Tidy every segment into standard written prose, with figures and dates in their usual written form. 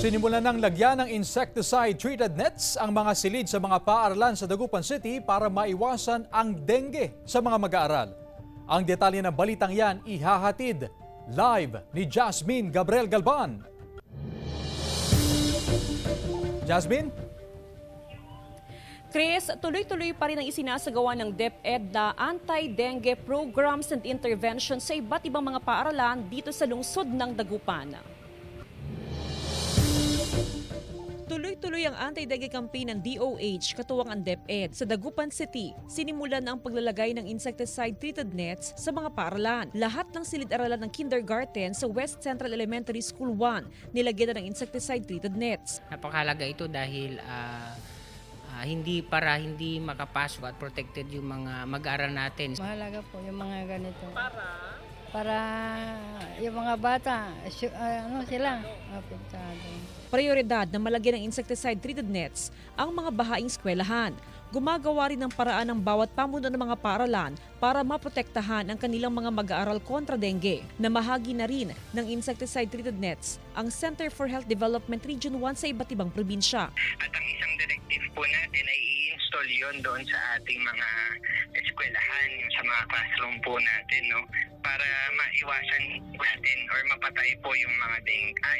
Sinimulan ng lagyan ng insecticide-treated nets ang mga silid sa mga paaralan sa Dagupan City para maiwasan ang dengue sa mga mag-aaral. Ang detalye ng balitang yan ihahatid live ni Jasmine Gabriel Galban. Jasmine? Chris, tuloy-tuloy pa rin ang isinasagawa ng DepEd na anti-dengue programs and interventions sa iba't ibang mga paaralan dito sa lungsod ng Dagupan. Tuloy-tuloy ang anti-dengue campaign ng DOH katuwang ang DepEd. Sa Dagupan City, sinimulan ang paglalagay ng insecticide-treated nets sa mga paaralan. Lahat ng silid-aralan ng kindergarten sa West Central Elementary School 1 nilagyan ng insecticide-treated nets. Napakahalaga ito dahil hindi makapasok at protected yung mga mag-aaral natin. Mahalaga po yung mga ganito. Para yung mga bata, sila, apektado. Prioridad na malagyan ng insecticide-treated nets ang mga bahaing eskwelahan. Gumagawa rin ng paraan ng bawat pamuno ng mga paaralan para maprotektahan ang kanilang mga mag-aaral kontra dengue. Namahagi na rin ng insecticide-treated nets ang Center for Health Development Region 1 sa iba't ibang probinsya. At ang isang directive po natin ay i-install yon doon sa ating mga eskwelahan, sa mga classroom po natin, no? Para maiwasan natin or mapatay po yung mga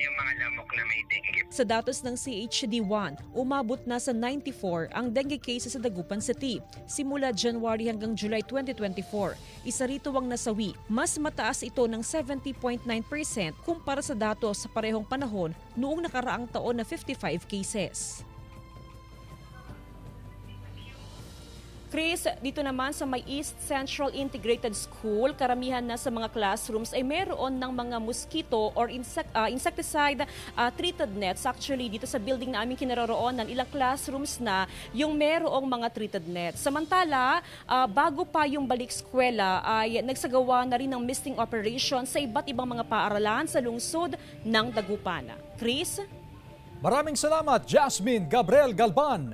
yung mga lamok na may dengue. Sa datos ng CHD1, umabot na sa 94 ang dengue cases sa Dagupan City. Simula January hanggang July 2024, isa rito ang nasawi. Mas mataas ito ng 70.9% kumpara sa datos sa parehong panahon noong nakaraang taon na 55 cases. Chris, dito naman sa may East Central Integrated School, karamihan na sa mga classrooms ay meron ng mga mosquito or insecticide-treated nets. Actually, dito sa building na aming kinaroroonan, ilang classrooms na yung merong mga treated nets. Samantala, bago pa yung balik eskwela ay nagsagawa na rin ng misting operation sa iba't ibang mga paaralan sa lungsod ng Dagupan. Chris? Maraming salamat, Jasmine Gabriel Galban.